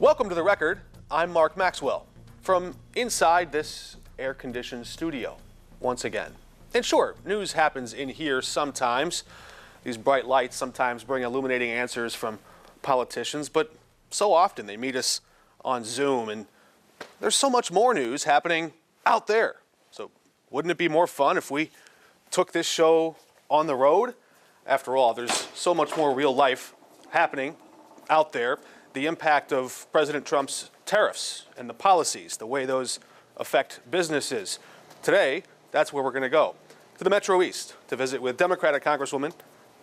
Welcome to The Record. I'm Mark Maxwell from inside this air-conditioned studio once again. And sure, news happens in here sometimes. These bright lights sometimes bring illuminating answers from politicians, but so often they meet us on Zoom, and there's so much more news happening out there. So wouldn't it be more fun if we took this show on the road? After all, there's so much more real life happening out there. The impact of President Trump's tariffs and the policies, the way those affect businesses. Today, that's where we're going to go, to the Metro East, to visit with Democratic Congresswoman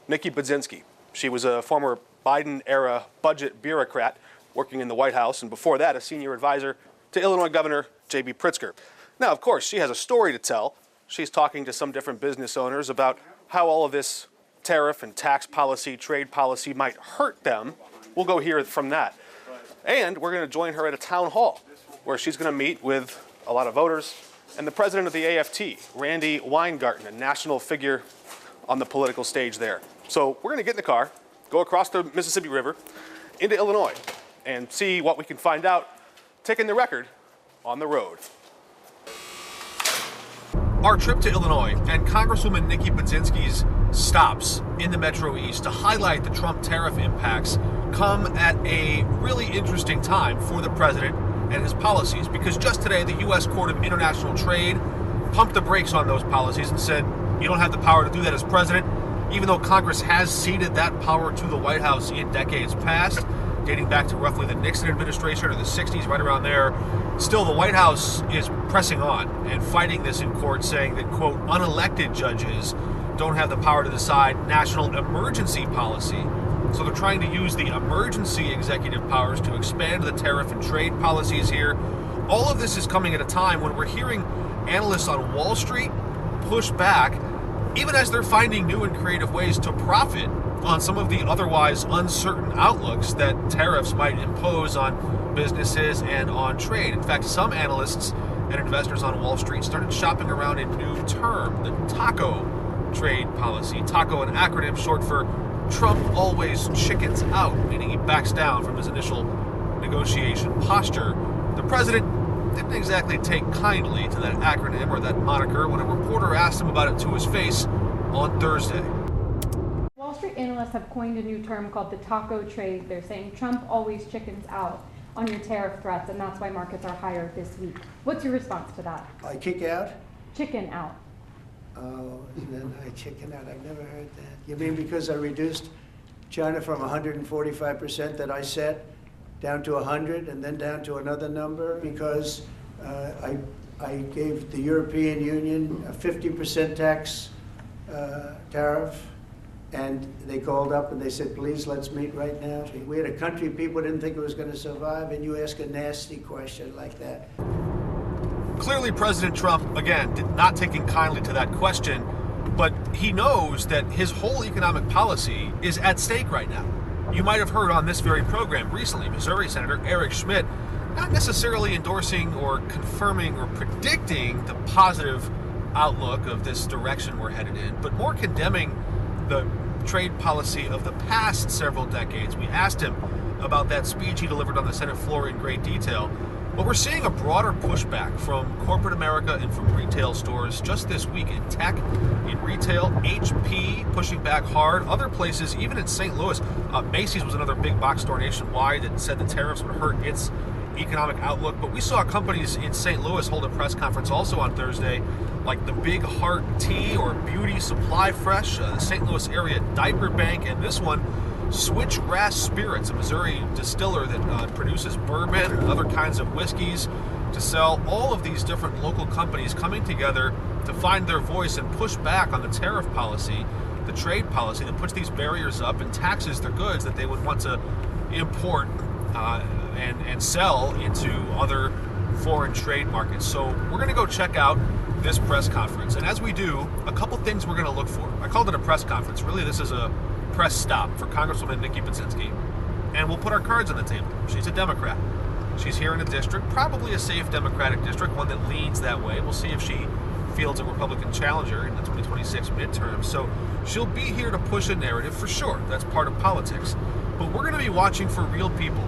Nikki Budzinski. She was a former Biden-era budget bureaucrat working in the White House, and before that, a senior advisor to Illinois Governor J.B. Pritzker. Now, of course, she has a story to tell. She's talking to some different business owners about how all of this tariff and tax policy, trade policy might hurt them. We'll go hear from that. And we're going to join her at a town hall where she's going to meet with a lot of voters and the president of the AFT, Randy Weingarten, a national figure on the political stage there. So we're going to get in the car, go across the Mississippi River into Illinois, and see what we can find out, taking the record on the road. Our trip to Illinois and Congresswoman Nikki Budzinski's stops in the Metro East to highlight the Trump tariff impacts come at a really interesting time for the president and his policies, because just today the U.S. Court of International Trade pumped the brakes on those policies and said you don't have the power to do that as president, even though Congress has ceded that power to the White House in decades past, dating back to roughly the Nixon administration or the 60s, right around there. Still, the White House is pressing on and fighting this in court, saying that, quote, unelected judges don't have the power to decide national emergency policy. So they're trying to use the emergency executive powers to expand the tariff and trade policies here. All of this is coming at a time when we're hearing analysts on Wall Street push back, even as they're finding new and creative ways to profit on some of the otherwise uncertain outlooks that tariffs might impose on businesses and on trade. In fact, some analysts and investors on Wall Street started shopping around a new term, the taco trade policy. Taco, an acronym short for Trump always chickens out, meaning he backs down from his initial negotiation posture. The president didn't exactly take kindly to that acronym or that moniker when a reporter asked him about it to his face on Thursday. Wall Street analysts have coined a new term called the taco trade. They're saying Trump always chickens out on your tariff threats, and that's why markets are higher this week. What's your response to that? I kick out? Chicken out. Oh, then I chicken out. I've never heard that. You mean because I reduced China from 145% that I set down to 100 and then down to another number? Because I gave the European Union a 50% tax tariff, and they called up and they said, please, let's meet right now. We had a country people didn't think it was going to survive, and you ask a nasty question like that. Clearly, President Trump, again, not taking kindly to that question, but he knows that his whole economic policy is at stake right now. You might have heard on this very program recently, Missouri Senator Eric Schmidt not necessarily endorsing or confirming or predicting the positive outlook of this direction we're headed in, but more condemning the trade policy of the past several decades. We asked him about that speech he delivered on the Senate floor in great detail. But we're seeing a broader pushback from corporate America and from retail stores just this week in tech, in retail, HP pushing back hard. Other places, even in St. Louis, Macy's was another big box store nationwide that said the tariffs would hurt its economic outlook. But we saw companies in St. Louis hold a press conference also on Thursday, like the Big Heart Tea or Beauty Supply Fresh, the St. Louis area diaper bank, and this one, Switchgrass Spirits, a Missouri distiller that produces bourbon and other kinds of whiskeys to sell. All of these different local companies coming together to find their voice and push back on the tariff policy, the trade policy that puts these barriers up and taxes their goods that they would want to import and sell into other foreign trade markets. So we're going to go check out this press conference. And as we do, a couple things we're going to look for. I called it a press conference. Really, this is a press stop for Congresswoman Nikki Budzinski. And we'll put our cards on the table. She's a Democrat. She's here in a district, probably a safe Democratic district, one that leans that way. We'll see if she fields a Republican challenger in the 2026 midterms. So she'll be here to push a narrative for sure. That's part of politics. But we're going to be watching for real people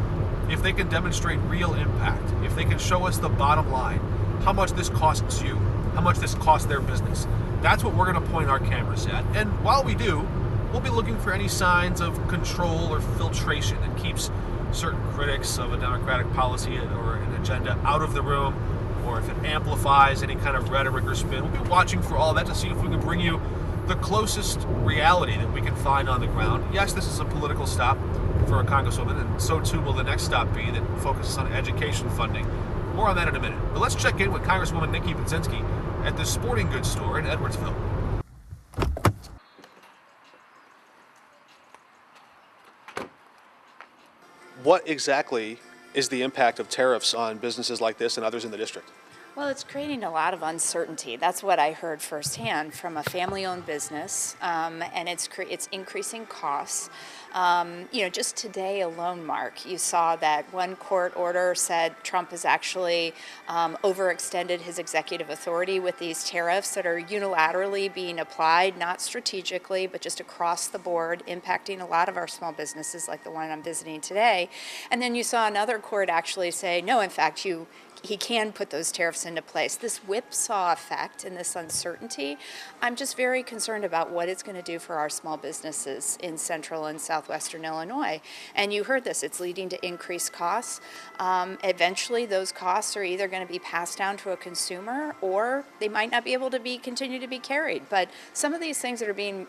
if they can demonstrate real impact, if they can show us the bottom line, how much this costs you, how much this costs their business. That's what we're going to point our cameras at. And while we do, we'll be looking for any signs of control or filtration that keeps certain critics of a Democratic policy or an agenda out of the room, or if it amplifies any kind of rhetoric or spin. We'll be watching for all that to see if we can bring you the closest reality that we can find on the ground. Yes, this is a political stop for a congresswoman, and so too will the next stop be that focuses on education funding. More on that in a minute. But let's check in with Congresswoman Nikki Budzinski at the sporting goods store in Edwardsville. What exactly is the impact of tariffs on businesses like this and others in the district? Well, it's creating a lot of uncertainty. That's what I heard firsthand from a family-owned business, and it's increasing costs. Just today alone, Mark, you saw that one court order said Trump has actually overextended his executive authority with these tariffs that are unilaterally being applied, not strategically, but just across the board, impacting a lot of our small businesses like the one I'm visiting today. And then you saw another court actually say, no, in fact, he can put those tariffs into place. This whipsaw effect and this uncertainty, I'm just very concerned about what it's going to do for our small businesses in central and southwestern Illinois. And you heard this, it's leading to increased costs. Eventually, those costs are either going to be passed down to a consumer or they might not be able to continue to be carried. But some of these things that are being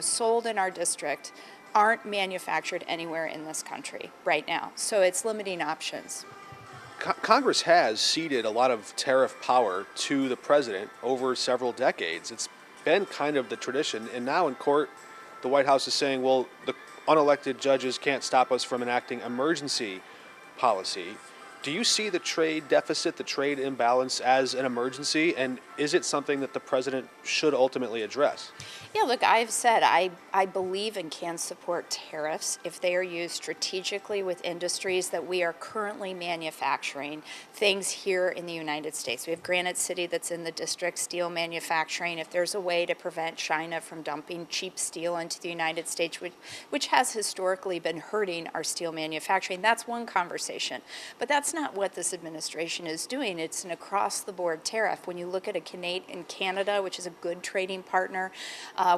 sold in our district aren't manufactured anywhere in this country right now. So it's limiting options. Congress has ceded a lot of tariff power to the president over several decades. It's been kind of the tradition, and now in court, the White House is saying, well, the unelected judges can't stop us from enacting emergency policy. Do you see the trade deficit, the trade imbalance as an emergency, and is it something that the president should ultimately address? Yeah, look, I've said I believe and can support tariffs if they are used strategically with industries that we are currently manufacturing, things here in the United States. We have Granite City that's in the district, steel manufacturing. If there's a way to prevent China from dumping cheap steel into the United States, which has historically been hurting our steel manufacturing, that's one conversation. But that's not what this administration is doing. It's an across-the-board tariff. When you look at Canada, which is a good trading partner,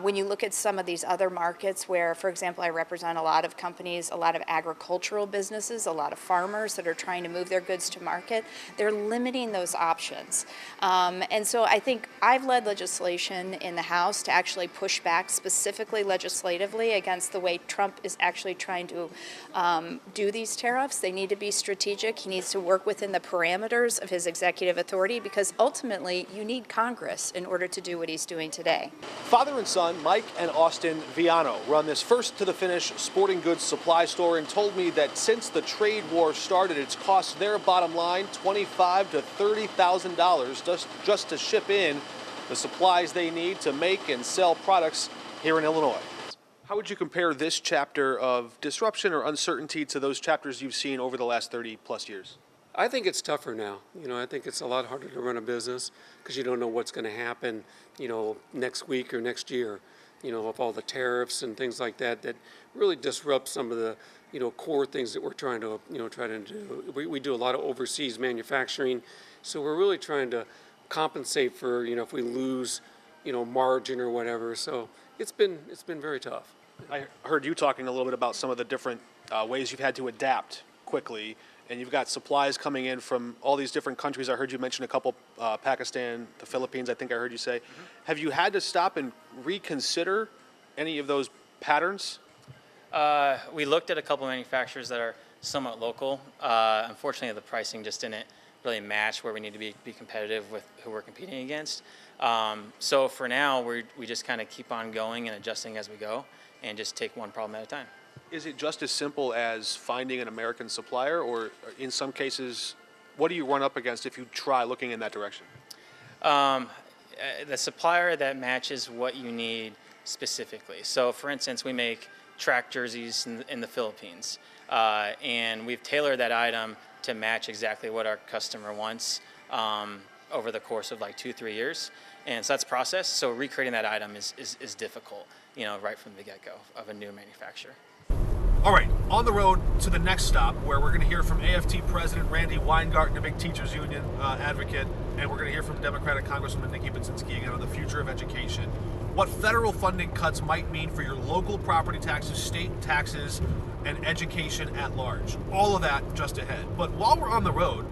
when you look at some of these other markets where, for example, I represent a lot of companies, a lot of agricultural businesses, a lot of farmers that are trying to move their goods to market, they're limiting those options. And so I think I've led legislation in the House to actually push back specifically legislatively against the way Trump is actually trying to do these tariffs. They need to be strategic. He needs to work within the parameters of his executive authority because ultimately you need Congress in order to do what he's doing today. Father and son, Mike and Austin Viano, run this first-to-the-finish sporting goods supply store and told me that since the trade war started, it's cost their bottom line $25,000 to $30,000 just to ship in the supplies they need to make and sell products here in Illinois. How would you compare this chapter of disruption or uncertainty to those chapters you've seen over the last 30-plus years? I think it's tougher now. I think it's a lot harder to run a business because you don't know what's going to happen, next week or next year, with all the tariffs and things like that really disrupt some of the, core things that we're trying to do. We do a lot of overseas manufacturing, so we're really trying to compensate for, if we lose, margin or whatever. So it's been very tough. I heard you talking a little bit about some of the different ways you've had to adapt quickly. And you've got supplies coming in from all these different countries. I heard you mention a couple, Pakistan, the Philippines, I think I heard you say. Mm-hmm. Have you had to stop and reconsider any of those patterns? We looked at a couple manufacturers that are somewhat local. Unfortunately, the pricing just didn't really match where we need to be competitive with who we're competing against. So for now, we just kind of keep on going and adjusting as we go and just take one problem at a time. Is it just as simple as finding an American supplier, or in some cases, what do you run up against if you try looking in that direction? The supplier that matches what you need specifically. So, for instance, we make track jerseys in the Philippines, and we've tailored that item to match exactly what our customer wants over the course of like 2-3 years. And so that's process. So recreating that item is difficult, right from the get-go of a new manufacturer. All right, on the road to the next stop, where we're going to hear from AFT President Randy Weingarten, a big teachers union advocate, and we're going to hear from Democratic Congresswoman Nikki Budzinski again on the future of education, what federal funding cuts might mean for your local property taxes, state taxes, and education at large. All of that just ahead. But while we're on the road,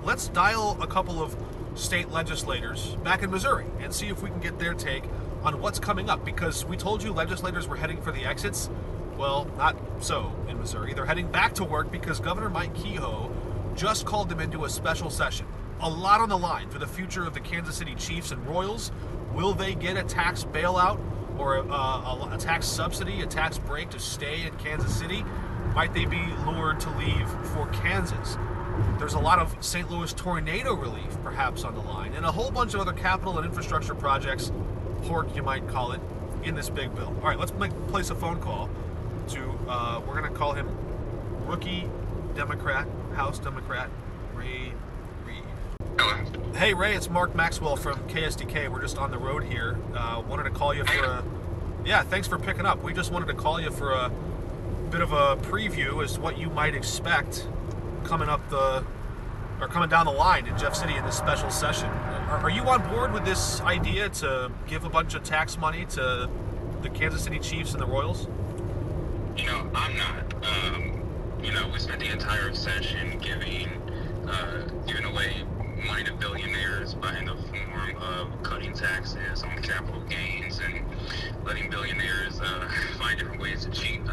let's dial a couple of state legislators back in Missouri and see if we can get their take on what's coming up, because we told you legislators were heading for the exits. Well, not so in Missouri. They're heading back to work because Governor Mike Kehoe just called them into a special session. A lot on the line for the future of the Kansas City Chiefs and Royals. Will they get a tax bailout or a tax subsidy, a tax break to stay in Kansas City? Might they be lured to leave for Kansas? There's a lot of St. Louis tornado relief perhaps on the line, and a whole bunch of other capital and infrastructure projects, pork you might call it, in this big bill. All right, let's place a phone call to, we're going to call him rookie Democrat, House Democrat, Ray Reed. Hello. Hey, Ray, it's Mark Maxwell from KSDK. We're just on the road here. Wanted to call you for a... Yeah, thanks for picking up. We just wanted to call you for a bit of a preview as to what you might expect coming up coming down the line in Jeff City in this special session. Are you on board with this idea to give a bunch of tax money to the Kansas City Chiefs and the Royals? I'm not. We spent the entire session giving away money to billionaires in the form of cutting taxes on capital gains and letting billionaires find different ways to cheat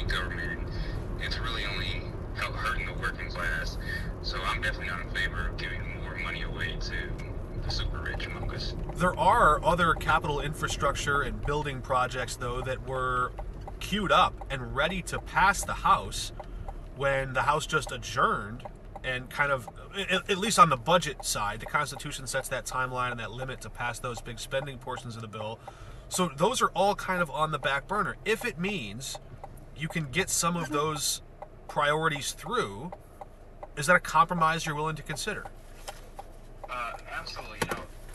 government. It's really only hurting the working class. So I'm definitely not in favor of giving more money away to the super rich among us. There are other capital infrastructure and building projects, though, that were queued up and ready to pass the House when the House just adjourned, and kind of, at least on the budget side, the Constitution sets that timeline and that limit to pass those big spending portions of the bill. So those are all kind of on the back burner. If it means you can get some of those priorities through, is that a compromise you're willing to consider? Absolutely.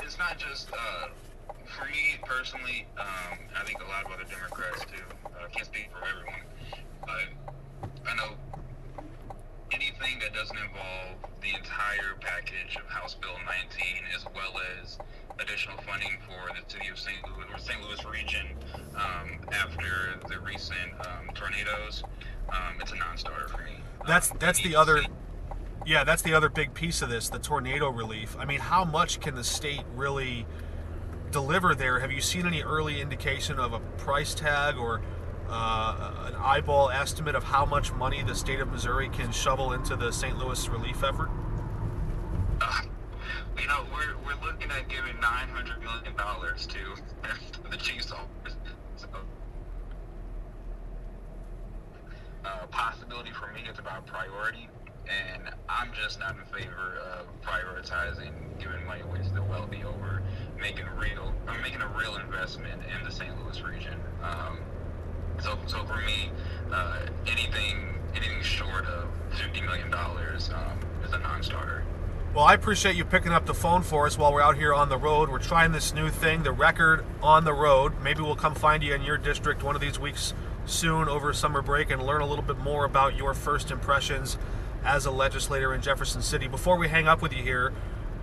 It's not just for me personally. I think a lot of other Democrats too. I can't speak for everyone. I know anything that doesn't involve the entire package of House Bill 19, as well as additional funding for the city of St. Louis or St. Louis region after the recent tornadoes, it's a non-starter for me. That's the other. Yeah, that's the other big piece of this, the tornado relief. I mean, how much can the state really deliver there? Have you seen any early indication of a price tag or an eyeball estimate of how much money the state of Missouri can shovel into the St. Louis relief effort? We're looking at giving $900 million to the Chiefs office. So, possibility for me is about priority. And I'm just not in favor of prioritizing giving money away to the wealthy over making a real investment in the St. Louis region. So for me, anything short of $50 million is a non-starter. Well, I appreciate you picking up the phone for us while we're out here on the road. We're trying this new thing, the Record on the Road. Maybe we'll come find you in your district one of these weeks soon over summer break and learn a little bit more about your first impressions as a legislator in Jefferson City. Before we hang up with you here,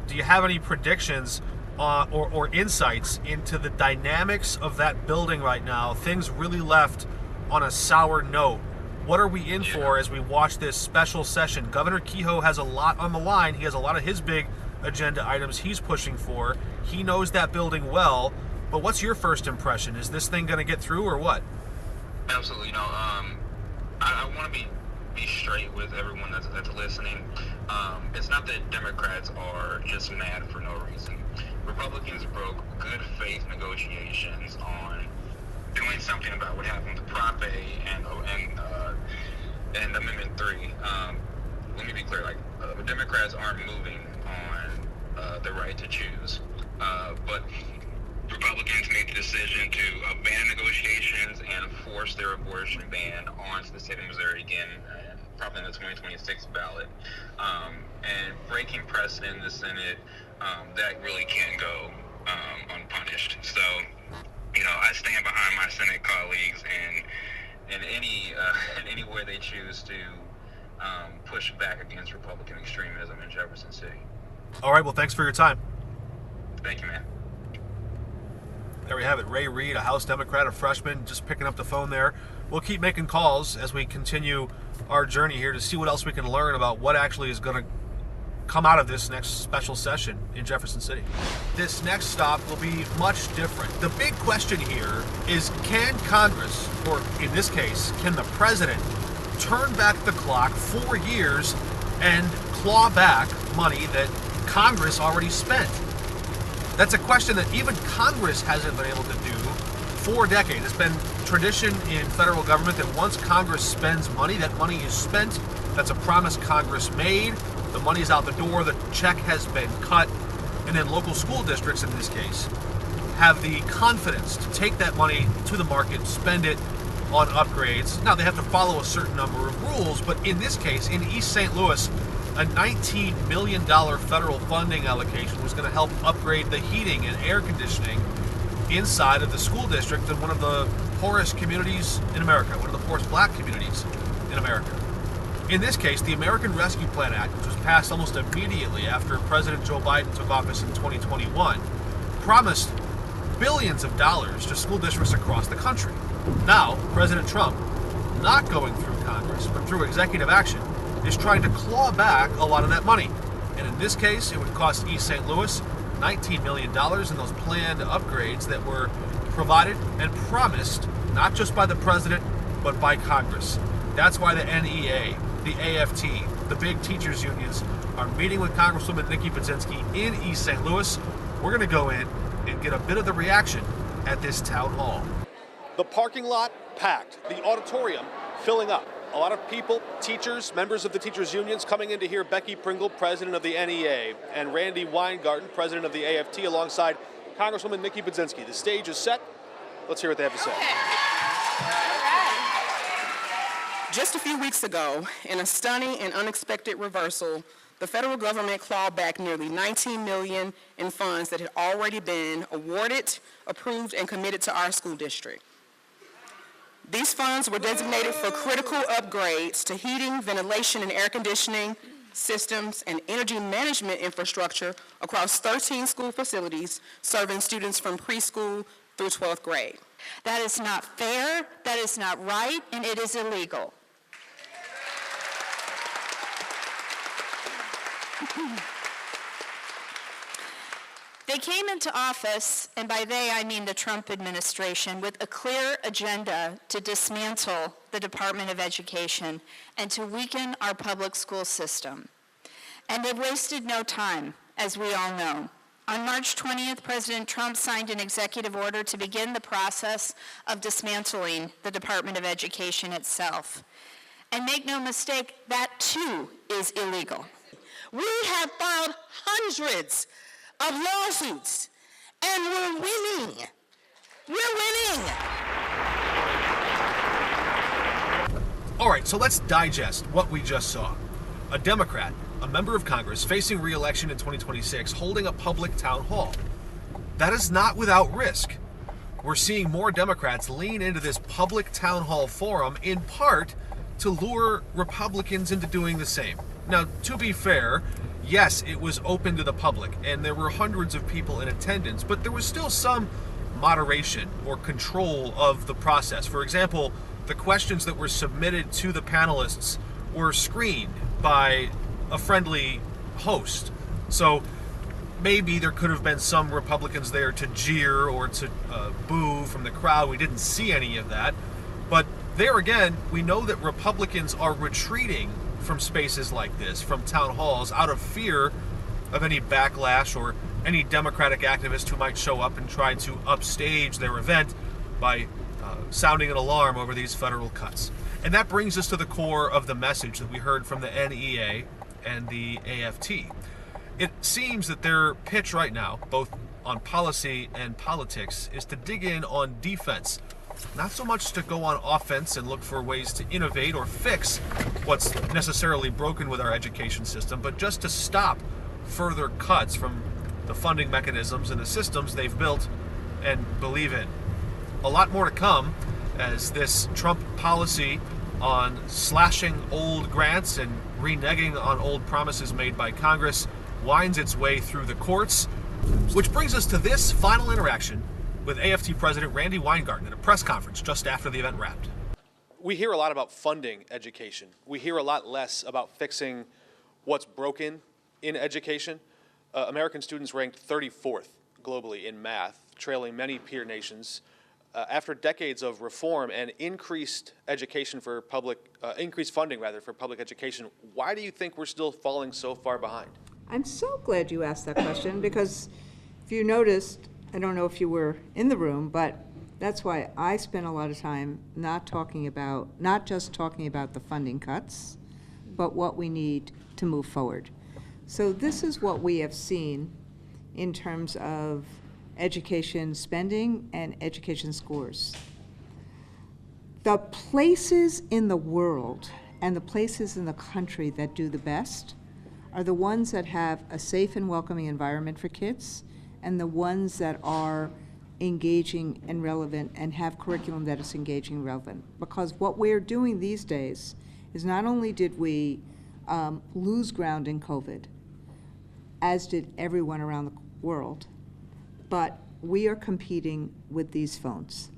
do you have any predictions or insights into the dynamics of that building right now? Things really left on a sour note. What are we in for as we watch this special session? Governor Kehoe has a lot on the line. He has a lot of his big agenda items he's pushing for. He knows that building well, but what's your first impression? Is this thing going to get through or what? Absolutely. I want to be straight with everyone that's listening. It's not that Democrats are just mad for no reason. Republicans broke good faith negotiations on doing something about what happened with Prop A and Amendment 3. Let me be clear, the Democrats aren't moving on the right to choose. But Republicans made the decision to abandon negotiations and force their abortion ban onto the state of Missouri again, probably in the 2026 ballot. And breaking precedent in the Senate, that really can't go unpunished. So, I stand behind my Senate colleagues, and in any way they choose to push back against Republican extremism in Jefferson City. All right, well, thanks for your time. Thank you, man. There we have it. Ray Reid, a House Democrat, a freshman, just picking up the phone there. We'll keep making calls as we continue our journey here to see what else we can learn about what actually is going to come out of this next special session in Jefferson City. This next stop will be much different. The big question here is, can Congress, or in this case, can the president, turn back the clock 4 years and claw back money that Congress already spent? That's a question that even Congress hasn't been able to do for decades. It's been tradition in federal government that once Congress spends money, that money is spent. That's a promise Congress made. The money's out the door, the check has been cut, and then local school districts, in this case, have the confidence to take that money to the market, spend it on upgrades. Now, they have to follow a certain number of rules, but in this case, in East St. Louis, a $19 million federal funding allocation was going to help upgrade the heating and air conditioning inside of the school district in one of the poorest communities in America, one of the poorest black communities in America. In this case, the American Rescue Plan Act, which was passed almost immediately after President Joe Biden took office in 2021, promised billions of dollars to school districts across the country. Now, President Trump, not going through Congress, but through executive action, is trying to claw back a lot of that money. And in this case, it would cost East St. Louis $19 million in those planned upgrades that were provided and promised, not just by the president, but by Congress. That's why the NEA, the AFT, the big teachers unions are meeting with Congresswoman Nikki Budzinski in East St. Louis. We're going to go in and get a bit of the reaction at this town hall. The parking lot packed, the auditorium filling up. A lot of people, teachers, members of the teachers unions coming in to hear Becky Pringle, president of the NEA, and Randy Weingarten, president of the AFT, alongside Congresswoman Nikki Budzinski. The stage is set. Let's hear what they have to say. Just a few weeks ago, in a stunning and unexpected reversal, the federal government clawed back nearly $19 million in funds that had already been awarded, approved, and committed to our school district. These funds were designated for critical upgrades to heating, ventilation, and air conditioning systems and energy management infrastructure across 13 school facilities serving students from preschool through 12th grade. That is not fair, that is not right, and it is illegal. They came into office, and by they I mean the Trump administration, with a clear agenda to dismantle the Department of Education and to weaken our public school system. And they've wasted no time, as we all know. On March 20th, President Trump signed an executive order to begin the process of dismantling the Department of Education itself. And make no mistake, that too is illegal. We have filed hundreds of lawsuits, and we're winning. We're winning. All right, so let's digest what we just saw. A Democrat, a member of Congress facing re-election in 2026, holding a public town hall. That is not without risk. We're seeing more Democrats lean into this public town hall forum in part to lure Republicans into doing the same. Now, to be fair, yes, it was open to the public, and there were hundreds of people in attendance, but there was still some moderation or control of the process. For example, the questions that were submitted to the panelists were screened by a friendly host. So maybe there could have been some Republicans there to jeer or to boo from the crowd. We didn't see any of that. But there again, we know that Republicans are retreating from spaces like this, from town halls, out of fear of any backlash or any Democratic activist who might show up and try to upstage their event by sounding an alarm over these federal cuts. And that brings us to the core of the message that we heard from the NEA and the AFT. It seems that their pitch right now, both on policy and politics, is to dig in on defense. Not so much to go on offense and look for ways to innovate or fix what's necessarily broken with our education system, but just to stop further cuts from the funding mechanisms and the systems they've built and believe in. A lot more to come as this Trump policy on slashing old grants and reneging on old promises made by Congress winds its way through the courts. Which brings us to this final interaction with AFT President Randy Weingarten at a press conference just after the event wrapped. We hear a lot about funding education. We hear a lot less about fixing what's broken in education. American students ranked 34th globally in math, trailing many peer nations. After decades of reform and increased education for increased funding for public education, why do you think we're still falling so far behind? I'm so glad you asked that question, because if you noticed, I don't know if you were in the room, but that's why I spent a lot of time not just talking about the funding cuts, but what we need to move forward. So this is what we have seen in terms of education spending and education scores. The places in the world and the places in the country that do the best are the ones that have a safe and welcoming environment for kids, and the ones that are engaging and relevant and have curriculum that is engaging and relevant. Because what we're doing these days is not only did we lose ground in COVID, as did everyone around the world, but we are competing with these phones.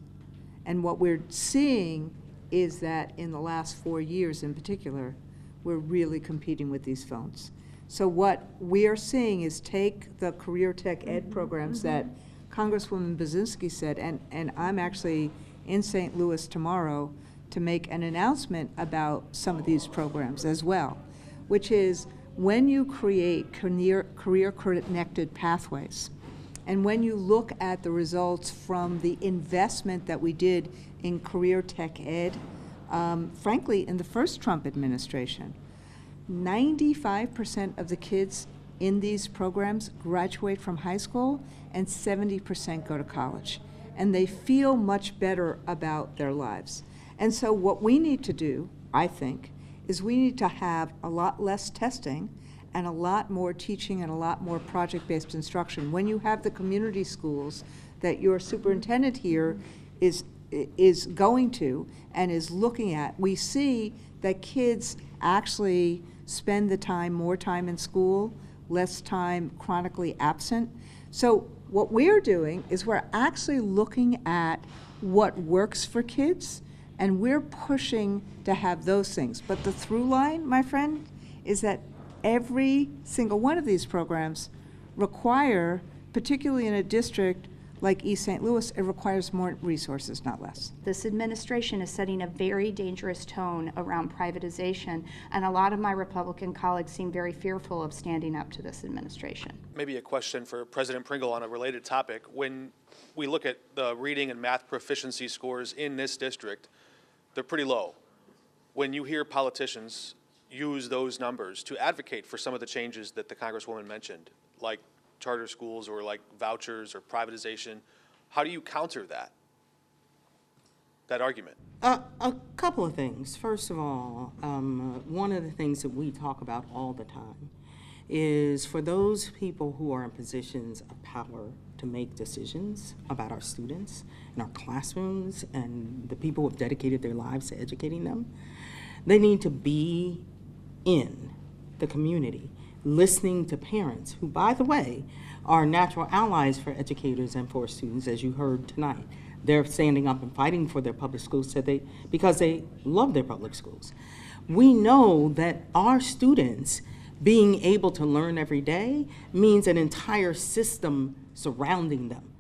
And what we're seeing is that in the last 4 years in particular, we're really competing with these phones. So what we are seeing is take the career tech ed programs that Congresswoman Baczynski said, and I'm actually in St. Louis tomorrow to make an announcement about some of these programs as well, which is when you create career-connected pathways, and when you look at the results from the investment that we did in career tech ed, frankly, in the first Trump administration, 95% of the kids in these programs graduate from high school and 70% go to college. And they feel much better about their lives. And so what we need to do, I think, is we need to have a lot less testing and a lot more teaching and a lot more project-based instruction. When you have the community schools that your superintendent here is going to and is looking at, we see that kids actually spend more time in school, less time chronically absent. So what we're doing is we're actually looking at what works for kids, and we're pushing to have those things. But the through line, my friend, is that every single one of these programs require, particularly in a district like East St. Louis, it requires more resources, not less. This administration is setting a very dangerous tone around privatization, and a lot of my Republican colleagues seem very fearful of standing up to this administration. Maybe a question for President Pringle on a related topic. When we look at the reading and math proficiency scores in this district, they're pretty low. When you hear politicians use those numbers to advocate for some of the changes that the Congresswoman mentioned, like charter schools or like vouchers or privatization, how do you counter that argument? A couple of things. First of all, one of the things that we talk about all the time is for those people who are in positions of power to make decisions about our students and our classrooms and the people who have dedicated their lives to educating them, they need to be in the community, listening to parents who, by the way, are natural allies for educators and for students, as you heard tonight. They're standing up and fighting for their public schools because they love their public schools. We know that our students being able to learn every day means an entire system surrounding them.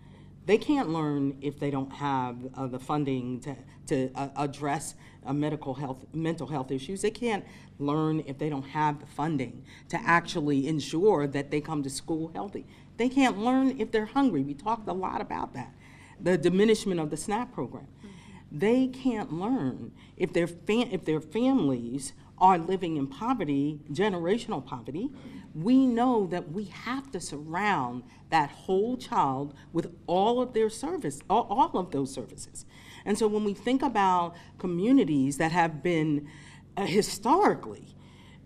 They can't learn if they don't have the funding to address mental health issues. They can't learn if they don't have the funding to actually ensure that they come to school healthy. They can't learn if they're hungry. We talked a lot about that, the diminishment of the SNAP program. They can't learn if their families are living in poverty, generational poverty. We know that we have to surround that whole child with all of their all of those services. And so when we think about communities that have been historically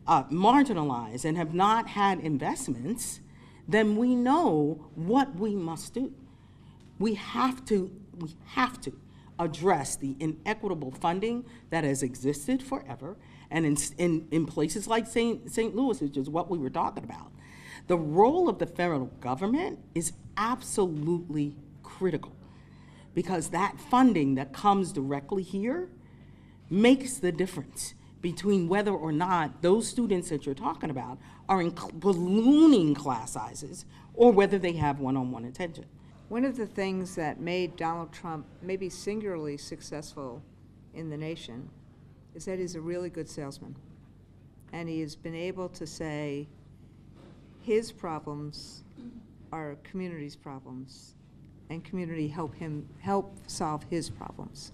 marginalized and have not had investments, then we know what we must do. We have to address the inequitable funding that has existed forever, and in places like St. Louis, which is what we were talking about, the role of the federal government is absolutely critical, because that funding that comes directly here makes the difference between whether or not those students that you're talking about are in ballooning class sizes or whether they have one-on-one attention. One of the things that made Donald Trump maybe singularly successful in the nation is that he's a really good salesman. And he has been able to say his problems are community's problems, and community help solve his problems.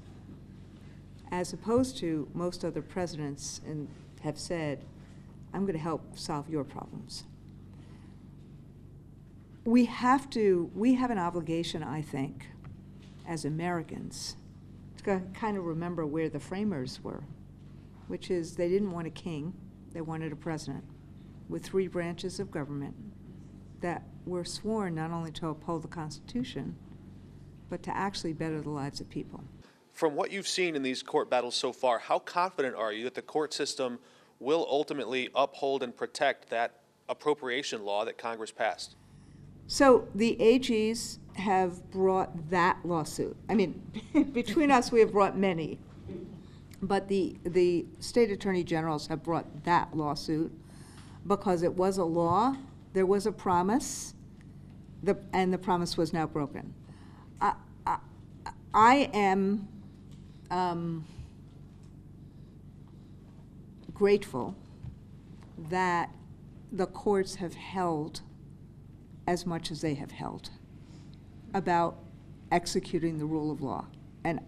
As opposed to most other presidents have said, I'm going to help solve your problems. We have an obligation, I think, as Americans, to kind of remember where the framers were, which is they didn't want a king, they wanted a president with 3 branches of government that were sworn not only to uphold the Constitution, but to actually better the lives of people. From what you've seen in these court battles so far, how confident are you that the court system will ultimately uphold and protect that appropriation law that Congress passed? So the AGs have brought that lawsuit. I mean, between us, we have brought many. But the state attorney generals have brought that lawsuit because it was a law, there was a promise, and the promise was now broken. I am grateful that the courts have held as much as they have held about executing the rule of law. And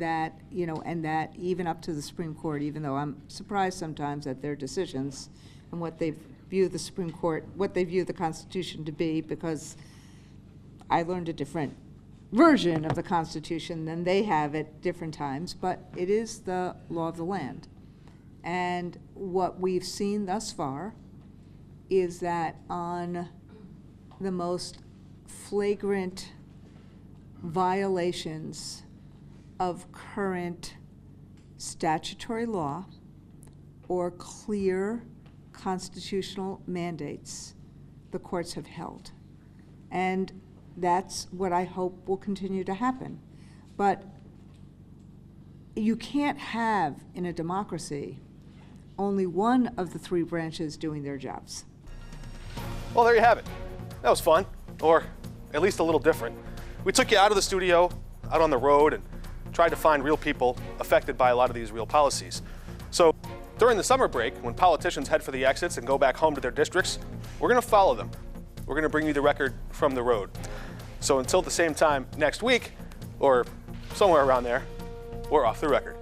that even up to the Supreme Court, even though I'm surprised sometimes at their decisions and what they view the Supreme Court, what they view the Constitution to be, because I learned a different version of the Constitution than they have at different times, but it is the law of the land. And what we've seen thus far is that on the most flagrant violations of current statutory law or clear constitutional mandates, the courts have held. And that's what I hope will continue to happen. But you can't have, in a democracy, only one of the 3 branches doing their jobs. Well, there you have it. That was fun, or at least a little different. We took you out of the studio, out on the road, and tried to find real people affected by a lot of these real policies. So during the summer break, when politicians head for the exits and go back home to their districts, we're going to follow them. We're going to bring you the record from the road. So until the same time next week, or somewhere around there, we're off the record.